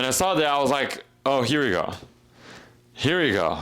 I saw that, I was like, oh, here we go. Here we go.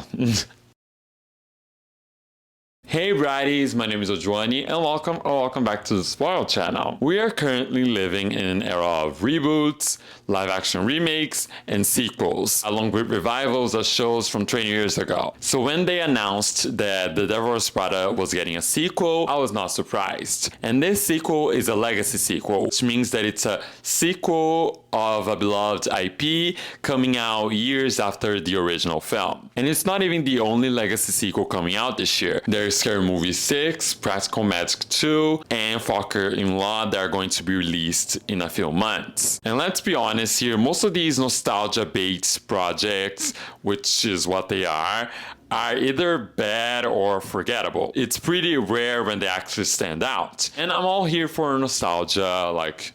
Hey bratties, my name is Odjuani and welcome back to the Spoiled channel. We are currently living in an era of reboots, live action remakes, and sequels, along with revivals of shows from 20 years ago. So when they announced that The Devil Wears Prada was getting a sequel, I was not surprised. And this sequel is a legacy sequel, which means that it's a sequel of a beloved IP coming out years after the original film. And it's not even the only legacy sequel coming out this year. There's Scary Movie 6, Practical Magic 2, and Father-in-Law that are going to be released in a few months. And let's be honest here, most of these nostalgia-based projects, which is what they are either bad or forgettable. It's pretty rare when they actually stand out. And I'm all here for nostalgia, like,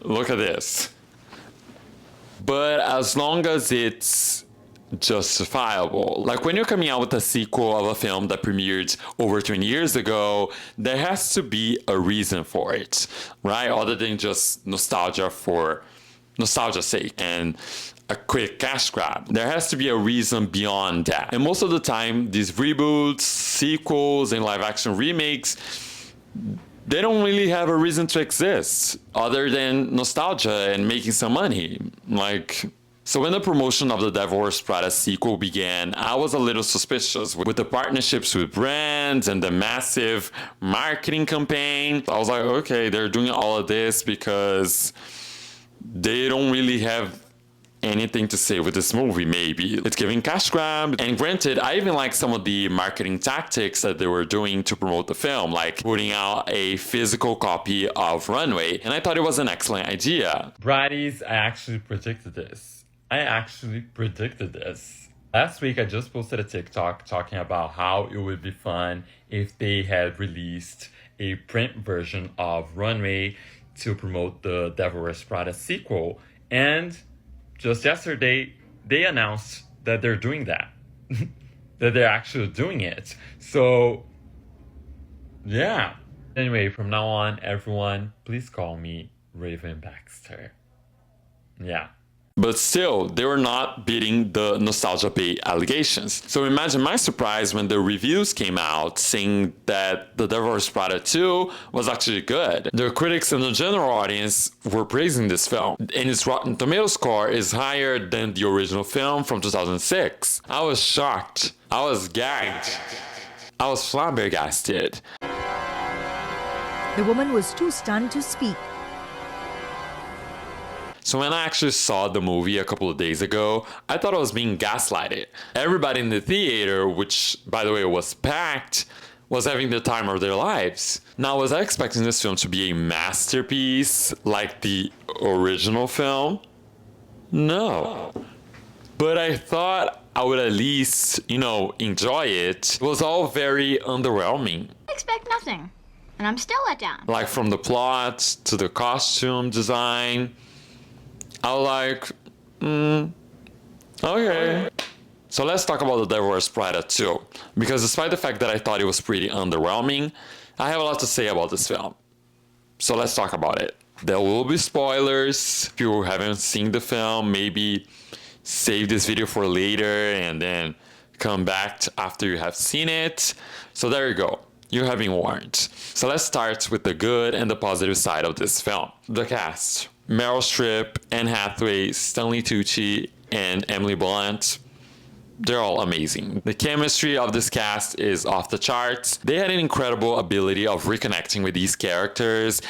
look at this. But as long as it's justifiable. Like when you're coming out with a sequel of a film that premiered over 20 years ago, there has to be a reason for it, right? Other than just nostalgia for nostalgia's sake and a quick cash grab. There has to be a reason beyond that. And most of the time, these reboots, sequels, and live action remakes, they don't really have a reason to exist other than nostalgia and making some money. So when the promotion of the Devil Wears Prada sequel began, I was a little suspicious with the partnerships with brands and the massive marketing campaign. I was like, okay, they're doing all of this because they don't really have anything to say with this movie. Maybe it's giving cash grab. And granted, I even like some of the marketing tactics that they were doing to promote the film, like putting out a physical copy of Runway, and I thought it was an excellent idea. Bratties, I actually predicted this. Last week, I just posted a TikTok talking about how it would be fun if they had released a print version of Runway to promote the Devil Wears Prada sequel. And just yesterday, they announced that they're doing that. That they're actually doing it. So, yeah. Anyway, from now on, everyone, please call me Raven Baxter. Yeah. But still, they were not beating the nostalgia bait allegations. So imagine my surprise when the reviews came out saying that The Devil Wears Prada 2 was actually good. The critics and the general audience were praising this film, and its Rotten Tomatoes score is higher than the original film from 2006. I was shocked. I was gagged. I was flabbergasted. The woman was too stunned to speak. So when I actually saw the movie a couple of days ago, I thought I was being gaslighted. Everybody in the theater, which by the way was packed, was having the time of their lives. Now, was I expecting this film to be a masterpiece like the original film? No. But I thought I would at least, enjoy it. It was all very underwhelming. I expect nothing, and I'm still let down. Like from the plot to the costume design. I was like, okay. So let's talk about The Devil Wears Prada 2. Because despite the fact that I thought it was pretty underwhelming, I have a lot to say about this film. So let's talk about it. There will be spoilers. If you haven't seen the film, maybe save this video for later and then come back after you have seen it. So there you go. You're having warned. So let's start with the good and the positive side of this film. The cast. Meryl Streep, Anne Hathaway, Stanley Tucci, and Emily Blunt. They're all amazing. The chemistry of this cast is off the charts. They had an incredible ability of reconnecting with these characters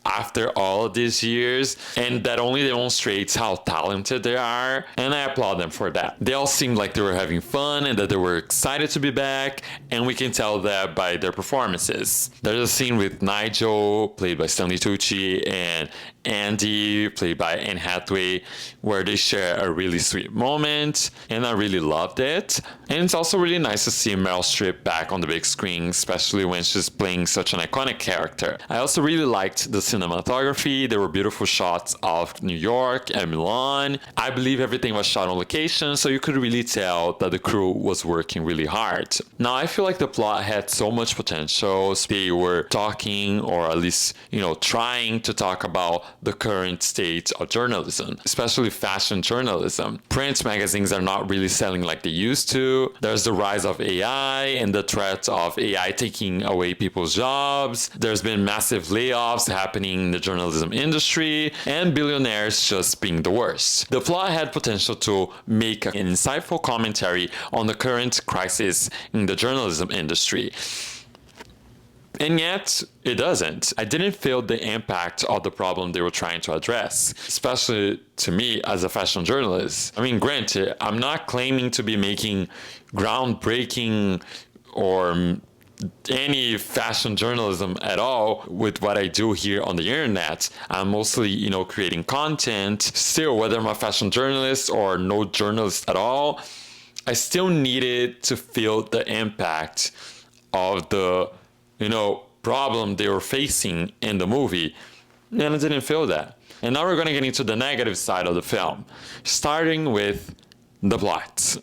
after all of these years, and that only demonstrates how talented they are, and I applaud them for that. They all seemed like they were having fun and that they were excited to be back, and we can tell that by their performances. There's a scene with Nigel, played by Stanley Tucci, and Andy, played by Anne Hathaway, where they share a really sweet moment, and I really loved it. And it's also really nice to see Meryl Streep back on the big screen, especially when she's playing such an iconic character. I also really liked the cinematography. There were beautiful shots of New York and Milan. I believe everything was shot on location, so you could really tell that the crew was working really hard. Now, I feel like the plot had so much potential. They were talking, or at least, trying to talk about the current state of journalism, especially fashion journalism. Print magazines are not really selling like they used to. There's the rise of AI and the threat of AI taking away people's jobs. There's been massive layoffs happening in the journalism industry, and billionaires just being the worst. The plot had potential to make an insightful commentary on the current crisis in the journalism industry. And yet, it doesn't. I didn't feel the impact of the problem they were trying to address, especially to me as a fashion journalist. I mean, granted, I'm not claiming to be making groundbreaking or any fashion journalism at all with what I do here on the internet. I'm mostly, creating content. Still, whether I'm a fashion journalist or no journalist at all, I still needed to feel the impact of the problem they were facing in the movie, and I didn't feel that. And now we're going to get into the negative side of the film, starting with the plot.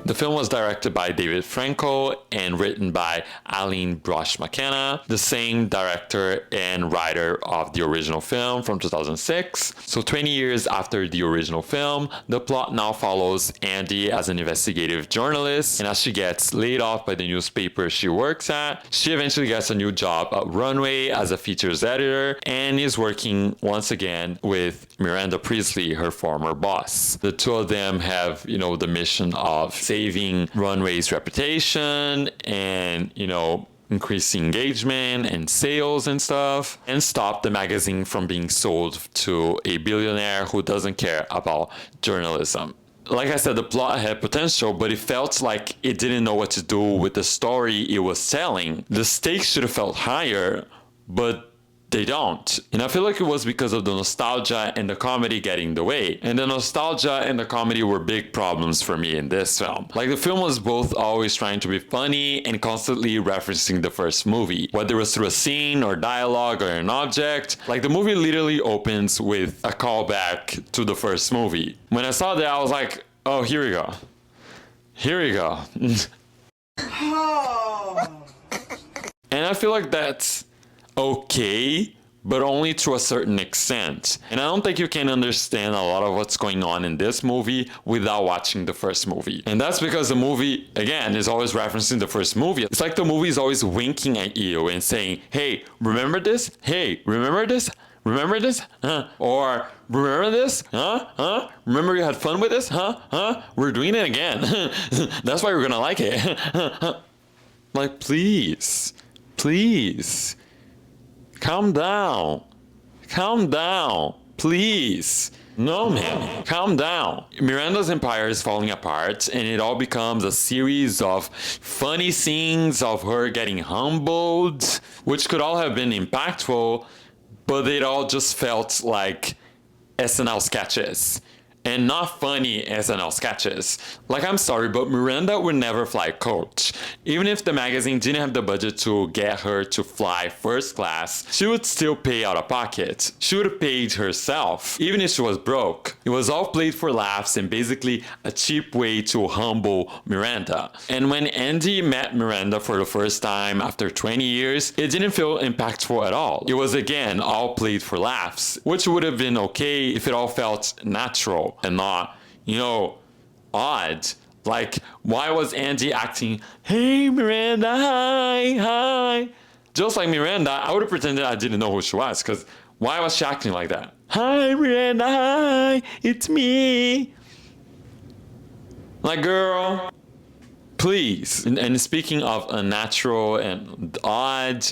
The film was directed by David Frankel and written by Aline Brosh McKenna, the same director and writer of the original film from 2006. So 20 years after the original film, the plot now follows Andy as an investigative journalist, and as she gets laid off by the newspaper she works at, she eventually gets a new job at Runway as a features editor and is working once again with Miranda Priestley, her former boss. The two of them have, the mission of saving Runway's reputation and, increasing engagement and sales and stuff, and stop the magazine from being sold to a billionaire who doesn't care about journalism. Like I said, the plot had potential, but it felt like it didn't know what to do with the story it was telling. The stakes should have felt higher, but they don't. And I feel like it was because of the nostalgia and the comedy getting in the way. And the nostalgia and the comedy were big problems for me in this film. Like, the film was both always trying to be funny and constantly referencing the first movie, whether it was through a scene or dialogue or an object. Like, the movie literally opens with a callback to the first movie. When I saw that, I was like, oh, here we go. Here we go. And I feel like that's okay, but only to a certain extent. And I don't think you can understand a lot of what's going on in this movie without watching the first movie. And that's because the movie, again, is always referencing the first movie. It's like the movie is always winking at you and saying, hey, remember this? Hey, remember this? Remember this? Huh? Or remember this? Huh? Huh? Remember you had fun with this? Huh? Huh? We're doing it again. That's why we're gonna like it. Like, please. Calm down. Calm down. Please. No, man. Calm down. Miranda's empire is falling apart, and it all becomes a series of funny scenes of her getting humbled, which could all have been impactful, but it all just felt like SNL sketches. And not funny SNL sketches. Like, I'm sorry, but Miranda would never fly coach. Even if the magazine didn't have the budget to get her to fly first class, she would still pay out of pocket. She would have paid herself, even if she was broke. It was all played for laughs and basically a cheap way to humble Miranda. And when Andy met Miranda for the first time after 20 years, it didn't feel impactful at all. It was, again, all played for laughs, which would have been okay if it all felt natural and not, odd. Like, why was Andy acting, hey Miranda, hi. Just like Miranda, I would have pretended I didn't know who she was, because why was she acting like that? Hi Miranda, hi, it's me. Like, girl, please. And speaking of unnatural and odd,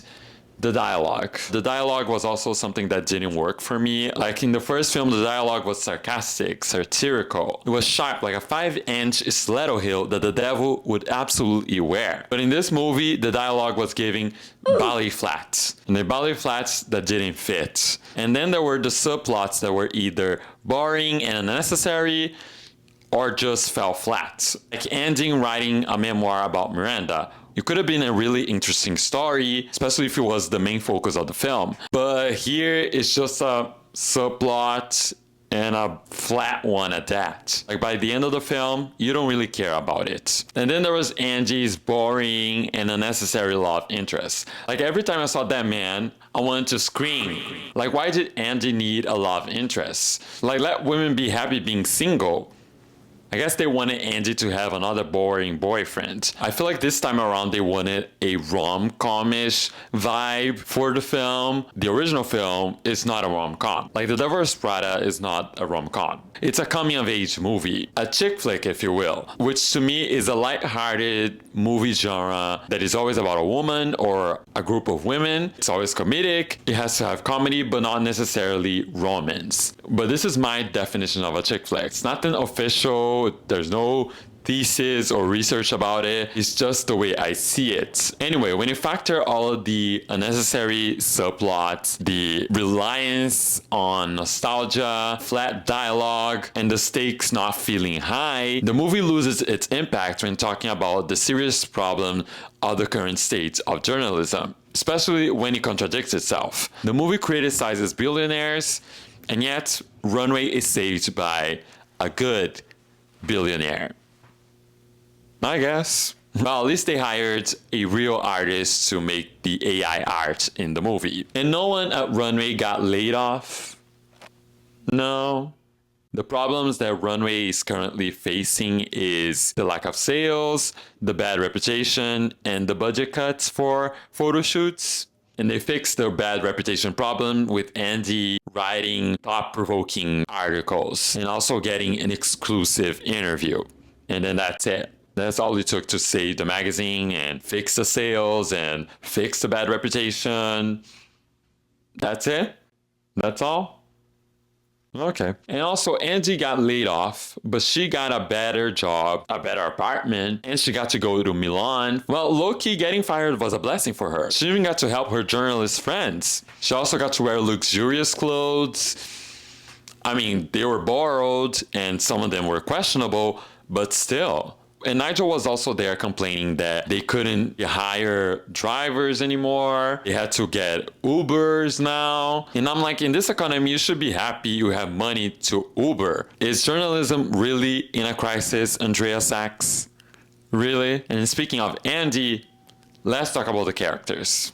the dialogue. The dialogue was also something that didn't work for me. Like, in the first film, the dialogue was sarcastic, satirical. It was sharp, like a 5-inch stiletto heel that the devil would absolutely wear. But in this movie, the dialogue was giving belly flats. And the belly flats that didn't fit. And then there were the subplots that were either boring and unnecessary, or just fell flat. Like Andy writing a memoir about Miranda. It could have been a really interesting story, especially if it was the main focus of the film. But here it's just a subplot and a flat one at that. Like by the end of the film, you don't really care about it. And then there was Angie's boring and unnecessary love interest. Like every time I saw that man, I wanted to scream. Like why did Angie need a love interest? Like let women be happy being single. I guess they wanted Angie to have another boring boyfriend. I feel like this time around they wanted a rom-com-ish vibe for the film. The original film is not a rom-com. Like The Devil Wears Prada is not a rom-com. It's a coming-of-age movie, a chick flick if you will, which to me is a light-hearted movie genre that is always about a woman or a group of women. It's always comedic. It has to have comedy but not necessarily romance. But this is my definition of a chick flick. It's nothing official. There's no thesis or research about it. It's just the way I see it. Anyway, when you factor all of the unnecessary subplots, the reliance on nostalgia, flat dialogue, and the stakes not feeling high, the movie loses its impact when talking about the serious problem of the current state of journalism, especially when it contradicts itself. The movie criticizes billionaires, and yet Runway is saved by a good billionaire. I guess. Well, at least they hired a real artist to make the AI art in the movie. And no one at Runway got laid off. No. The problems that Runway is currently facing is the lack of sales, the bad reputation, and the budget cuts for photo shoots. And they fixed their bad reputation problem with Andy writing thought-provoking articles and also getting an exclusive interview. And then that's it. That's all it took to save the magazine and fix the sales and fix the bad reputation. That's it? That's all? Okay. And also, Angie got laid off, but she got a better job, a better apartment, and she got to go to Milan. Well, low-key, getting fired was a blessing for her. She even got to help her journalist friends. She also got to wear luxurious clothes. I mean, they were borrowed, and some of them were questionable, but still. And Nigel was also there complaining that they couldn't hire drivers anymore. They had to get Ubers now. And I'm like, in this economy, you should be happy you have money to Uber. Is journalism really in a crisis, Andrea Sachs? Really? And speaking of Andy, let's talk about the characters.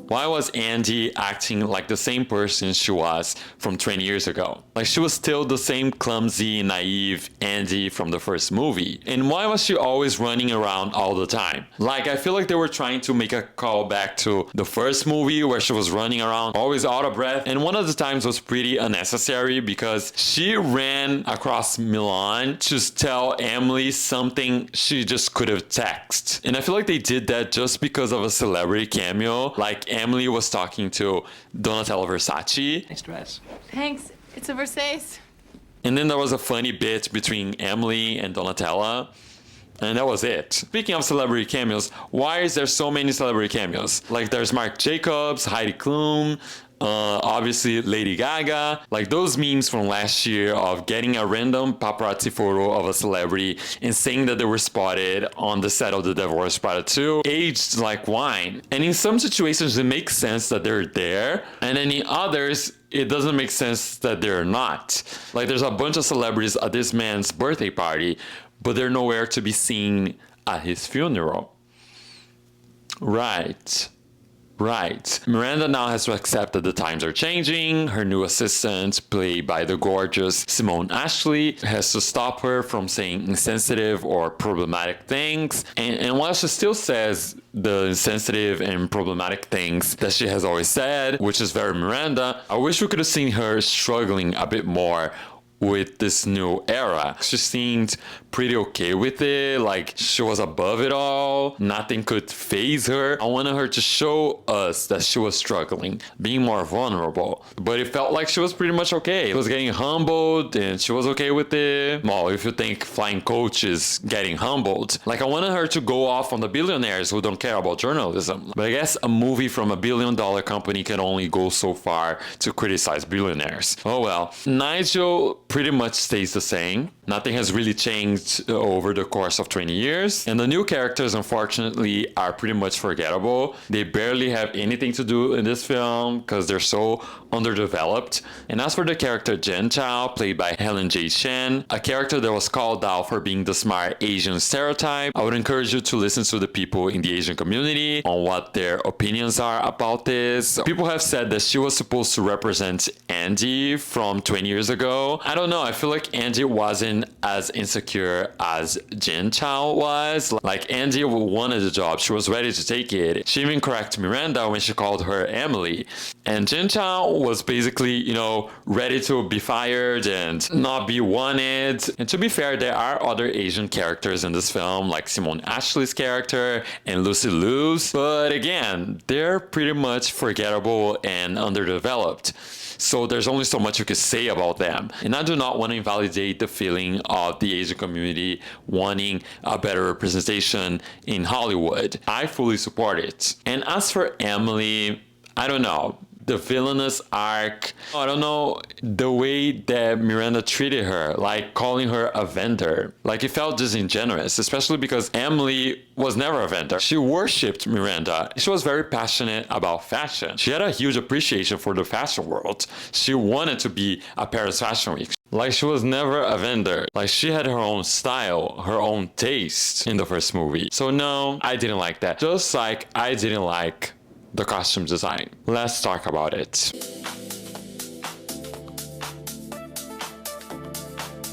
Why was Andy acting like the same person she was from 20 years ago? Like she was still the same clumsy, naive Andy from the first movie. And why was she always running around all the time? Like I feel like they were trying to make a call back to the first movie where she was running around always out of breath. And one of the times was pretty unnecessary because she ran across Milan to tell Emily something she just could have texted. And I feel like they did that just because of a celebrity cameo. Like Emily was talking to Donatella Versace. Nice dress. Thanks. It's a Versace. And then there was a funny bit between Emily and Donatella. And that was it. Speaking of celebrity cameos, why is there so many celebrity cameos? Like there's Marc Jacobs, Heidi Klum, obviously Lady Gaga. Like those memes from last year of getting a random paparazzi photo of a celebrity and saying that they were spotted on the set of The Devil Wears Prada 2 aged like wine. And in some situations it makes sense that they're there, and then in others it doesn't make sense that they're not. Like there's a bunch of celebrities at this man's birthday party, but they're nowhere to be seen at his funeral. Right. Miranda now has to accept that the times are changing. Her new assistant, played by the gorgeous Simone Ashley, has to stop her from saying insensitive or problematic things. And while she still says the insensitive and problematic things that she has always said, which is very Miranda, I wish we could have seen her struggling a bit more with this new era. She seemed pretty okay with it, like she was above it all, nothing could faze her. I wanted her to show us that she was struggling, being more vulnerable, but it felt like she was pretty much okay. She was getting humbled and she was okay with it. Well, if you think flying coach is getting humbled, like I wanted her to go off on the billionaires who don't care about journalism, but I guess a movie from $1 billion company can only go so far to criticize billionaires. Oh well. Nigel pretty much stays the same. Nothing has really changed changed over the course of 20 years. And the new characters, unfortunately, are pretty much forgettable. They barely have anything to do in this film because they're so underdeveloped. And as for the character Jen Chow, played by Helen J. Chen, a character that was called out for being the smart Asian stereotype, I would encourage you to listen to the people in the Asian community on what their opinions are about this. People have said that she was supposed to represent Andy from 20 years ago. I don't know, I feel like Andy wasn't as insecure as Jen Chow was. Like, Andy wanted the job, she was ready to take it. She even corrected Miranda when she called her Emily. And Jen Chow was basically, ready to be fired and not be wanted. And to be fair, there are other Asian characters in this film, like Simone Ashley's character and Lucy Liu's. But again, they're pretty much forgettable and underdeveloped. So there's only so much you can say about them. And I do not want to invalidate the feeling of the Asian community wanting a better representation in Hollywood. I fully support it. And as for Emily, I don't know. The villainous arc, I don't know, the way that Miranda treated her, like calling her a vendor. Like, it felt disingenuous, especially because Emily was never a vendor. She worshipped Miranda. She was very passionate about fashion. She had a huge appreciation for the fashion world. She wanted to be a Paris Fashion Week. Like, she was never a vendor. Like, she had her own style, her own taste in the first movie. So no, I didn't like that. Just like I didn't like the costume design. Let's talk about it.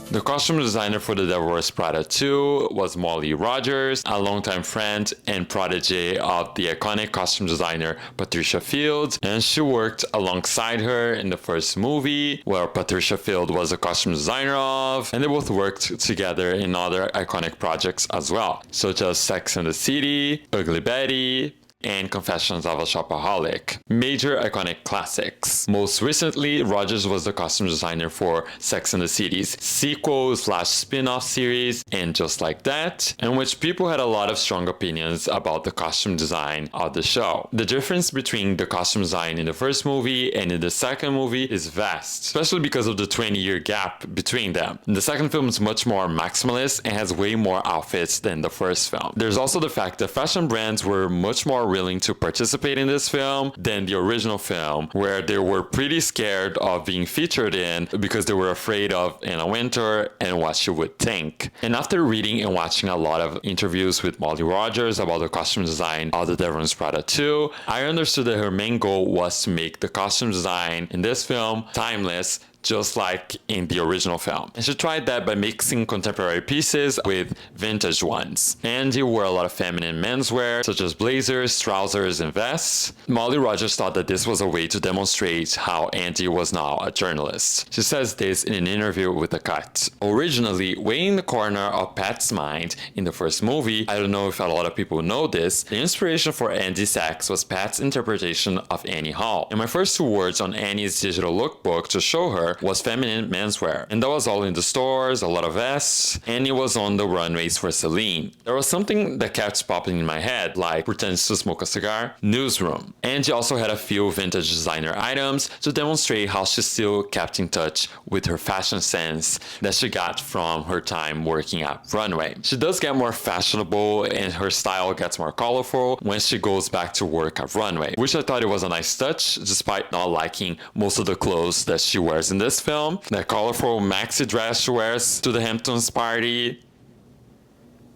The costume designer for The Devil Wears Prada 2 was Molly Rogers, a longtime friend and protege of the iconic costume designer Patricia Field, and she worked alongside her in the first movie, where Patricia Field was a costume designer of, and they both worked together in other iconic projects as well, such as Sex and the City, Ugly Betty, and Confessions of a Shopaholic. Major iconic classics. Most recently, Rogers was the costume designer for Sex and the City's sequel/spin-off series, And Just Like That, in which people had a lot of strong opinions about the costume design of the show. The difference between the costume design in the first movie and in the second movie is vast, especially because of the 20-year gap between them. The second film is much more maximalist and has way more outfits than the first film. There's also the fact that fashion brands were much more willing to participate in this film than the original film, where they were pretty scared of being featured in because they were afraid of Anna Wintour and what she would think. And after reading and watching a lot of interviews with Molly Rogers about the costume design of The Devil Wears Prada 2, I understood that her main goal was to make the costume design in this film timeless, just like in the original film. And she tried that by mixing contemporary pieces with vintage ones. Andy wore a lot of feminine menswear, such as blazers, trousers, and vests. Molly Rogers thought that this was a way to demonstrate how Andy was now a journalist. She says this in an interview with The Cut. Originally, way in the corner of Pat's mind in the first movie, I don't know if a lot of people know this, the inspiration for Andy's sex was Pat's interpretation of Annie Hall. And my first 2 words on Annie's digital lookbook to show her was feminine menswear, and that was all in the stores, a lot of vests. Annie was on the runways for Celine. There was something that kept popping in my head, like pretends to smoke a cigar, newsroom. Angie also had a few vintage designer items to demonstrate how she still kept in touch with her fashion sense that she got from her time working at Runway. She does get more fashionable and her style gets more colorful when she goes back to work at Runway, which I thought it was a nice touch, despite not liking most of the clothes that she wears in this film. That colorful maxi dress she wears to the Hamptons party,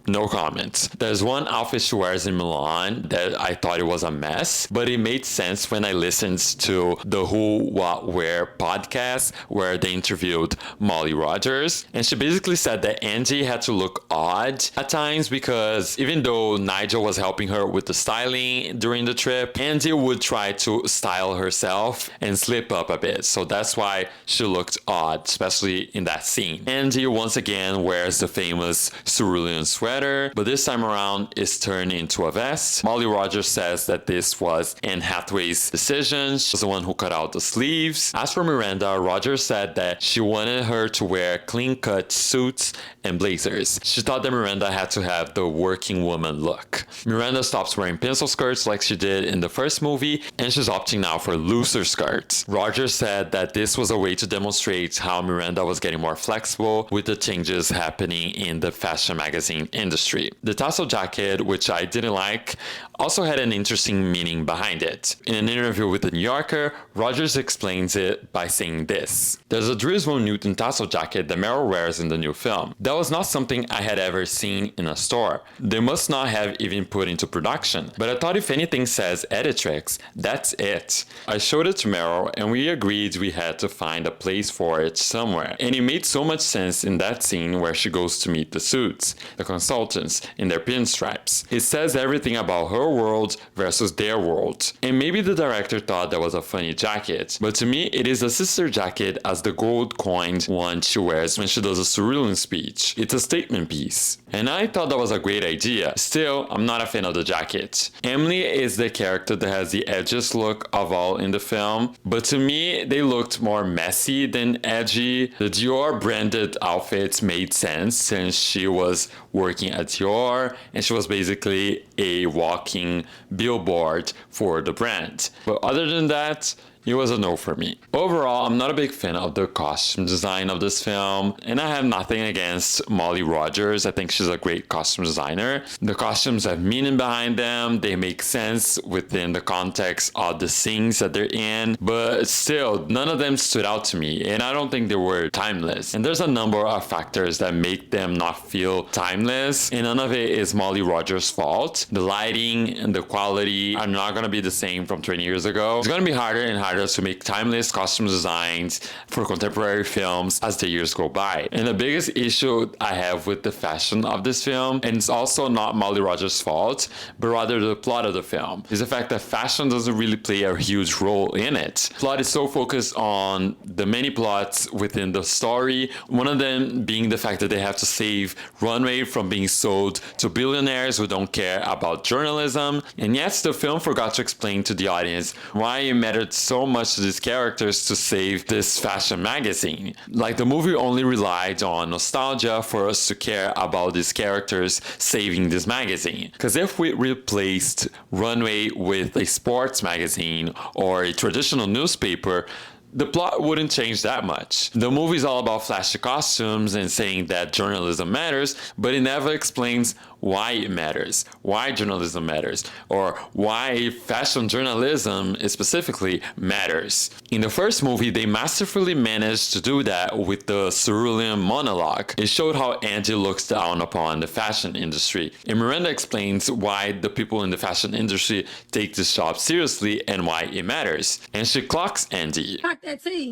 no comment. There's one outfit she wears in Milan that I thought it was a mess, but it made sense when I listened to the Who What Wear podcast where they interviewed Molly Rogers, and she basically said that Angie had to look odd at times because even though Nigel was helping her with the styling during the trip, Angie would try to style herself and slip up a bit, so that's why she looked odd, especially in that scene. Angie once again wears the famous cerulean sweater sweater, but this time around it's turned into a vest. Molly Rogers says that this was Anne Hathaway's decision. She was the one who cut out the sleeves. As for Miranda, Rogers said that she wanted her to wear clean-cut suits and blazers. She thought that Miranda had to have the working woman look. Miranda stops wearing pencil skirts like she did in the first movie, and she's opting now for looser skirts. Rogers said that this was a way to demonstrate how Miranda was getting more flexible with the changes happening in the fashion magazine industry. The tassel jacket, which I didn't like, also had an interesting meaning behind it. In an interview with The New Yorker, Rogers explains it by saying this: "There's a Driscoll Newton tassel jacket that Meryl wears in the new film. That was not something I had ever seen in a store. They must not have even put into production. But I thought if anything says editrix, that's it. I showed it to Meryl and we agreed we had to find a place for it somewhere. And it made so much sense in that scene where she goes to meet the suits, the consultants, in their pinstripes. It says everything about her world versus their world. And maybe the director thought that was a funny jacket, but to me it is a sister jacket as the gold-coined one she wears when she does a cerulean speech. It's a statement piece. And I thought that was a great idea. Still, I'm not a fan of the jacket. Emily is the character that has the edgiest look of all in the film, but to me they looked more messy than edgy. The Dior branded outfits made sense since she was working at Dior and she was basically a walking billboard for the brand. But other than that, it was a no for me. Overall, I'm not a big fan of the costume design of this film, and I have nothing against Molly Rogers. I think she's a great costume designer. The costumes have meaning behind them, they make sense within the context of the scenes that they're in, but still, none of them stood out to me, and I don't think they were timeless. And there's a number of factors that make them not feel timeless, and none of it is Molly Rogers' fault. The lighting and the quality are not gonna be the same from 20 years ago. It's gonna be harder and harder to make timeless costume designs for contemporary films as the years go by. And the biggest issue I have with the fashion of this film, and it's also not Molly Rogers' fault, but rather the plot of the film, is the fact that fashion doesn't really play a huge role in it. Plot is so focused on the many plots within the story, one of them being the fact that they have to save runway from being sold to billionaires who don't care about journalism. And yes, the film forgot to explain to the audience why it mattered so much to these characters to save this fashion magazine. Like, the movie only relied on nostalgia for us to care about these characters saving this magazine. Because if we replaced Runway with a sports magazine or a traditional newspaper, the plot wouldn't change that much. The movie's all about flashy costumes and saying that journalism matters, but it never explains why it matters, why journalism matters, or why fashion journalism specifically matters. In the first movie, they masterfully managed to do that with the cerulean monologue. It showed how Andy looks down upon the fashion industry, and Miranda explains why the people in the fashion industry take this job seriously and why it matters. And she clocks Andy. Clock that T.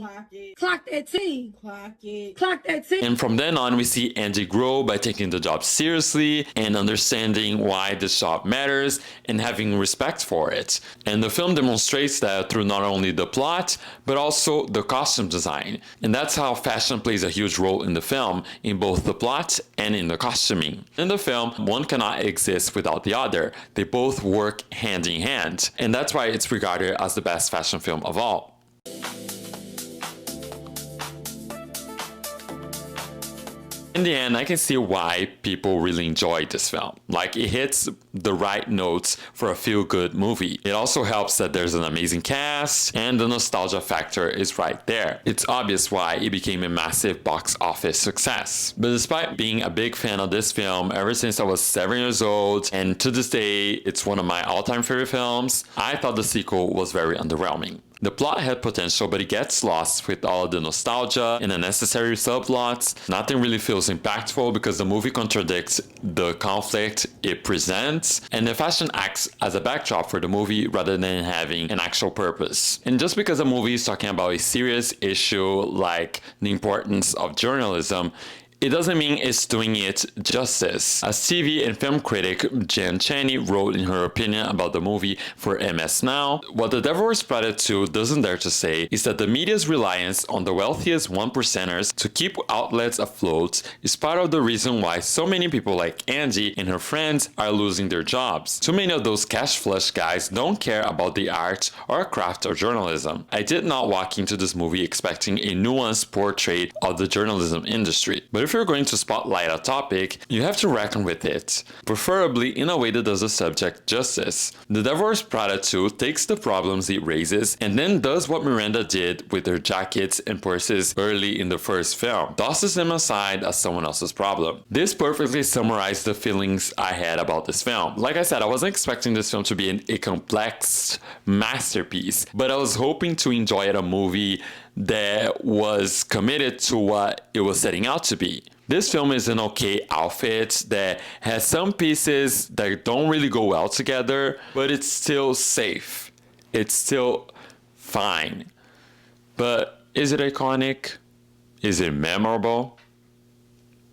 Clock that T. Clock it. Clock that T. And from then on, we see Andy grow by taking the job seriously and understanding why this job matters and having respect for it. And the film demonstrates that through not only the plot, but also the costume design. And that's how fashion plays a huge role in the film, in both the plot and in the costuming. In the film, one cannot exist without the other. They both work hand in hand. And that's why it's regarded as the best fashion film of all. In the end, I can see why people really enjoyed this film. Like, it hits the right notes for a feel-good movie. It also helps that there's an amazing cast and the nostalgia factor is right there. It's obvious why it became a massive box office success. But despite being a big fan of this film ever since I was 7 years old, and to this day it's one of my all-time favorite films, I thought the sequel was very underwhelming. The plot had potential, but it gets lost with all of the nostalgia and unnecessary subplots. Nothing really feels impactful because the movie contradicts the conflict it presents, and the fashion acts as a backdrop for the movie rather than having an actual purpose. And just because a movie is talking about a serious issue like the importance of journalism, it doesn't mean it's doing it justice. As TV and film critic Jen Chaney wrote in her opinion about the movie for MS Now, what The Devil Wears Prada 2 doesn't dare to say is that the media's reliance on the wealthiest 1%ers to keep outlets afloat is part of the reason why so many people like Andy and her friends are losing their jobs. Too many of those cash flush guys don't care about the art or craft or journalism. I did not walk into this movie expecting a nuanced portrait of the journalism industry, but if you're going to spotlight a topic, you have to reckon with it, preferably in a way that does the subject justice. The Devil Wears Prada 2 takes the problems it raises and then does what Miranda did with her jackets and purses early in the first film, tosses them aside as someone else's problem. This perfectly summarized the feelings I had about this film. Like I said, I wasn't expecting this film to be a complex masterpiece, but I was hoping to enjoy a movie that was committed to what it was setting out to be. This film is an okay outfit that has some pieces that don't really go well together, but it's still safe. It's still fine. But is it iconic? Is it memorable?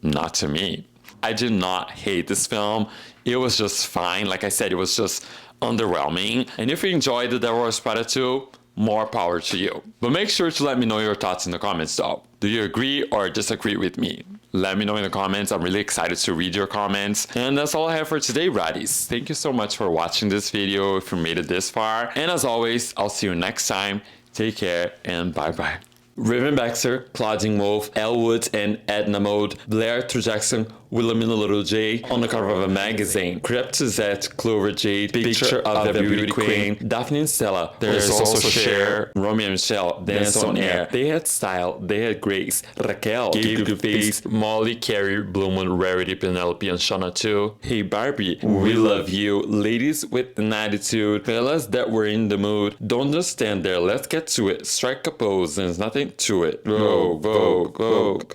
Not to me. I did not hate this film. It was just fine. Like I said, it was just underwhelming. And if you enjoyed The Devil Wears Prada 2, more power to you. But make sure to let me know your thoughts in the comments though. Do you agree or disagree with me? Let me know in the comments. I'm really excited to read your comments. And that's all I have for today, bratties. Thank you so much for watching this video if you made it this far. And as always, I'll see you next time. Take care and bye-bye. Raven Baxter, Claudine Wolfe, Elle Woods, and Edna Mode, Blair Jackson, Wilhelmina Little J, on the cover of a magazine, Crep Suzette, Clover Jade, Picture of the Beauty Queen, Daphne and Stella, there's also Cher, Romeo and Michelle, Dance on Air, they had style, they had grace, Raquel, Gave Good Face, Molly, Carrie, Bloomin', Rarity, Penelope, and Shauna too. Hey Barbie, we love you, ladies with an attitude, fellas that were in the mood, don't just stand there, let's get to it, strike a pose, there's nothing to it. Vogue, Vogue, Vogue.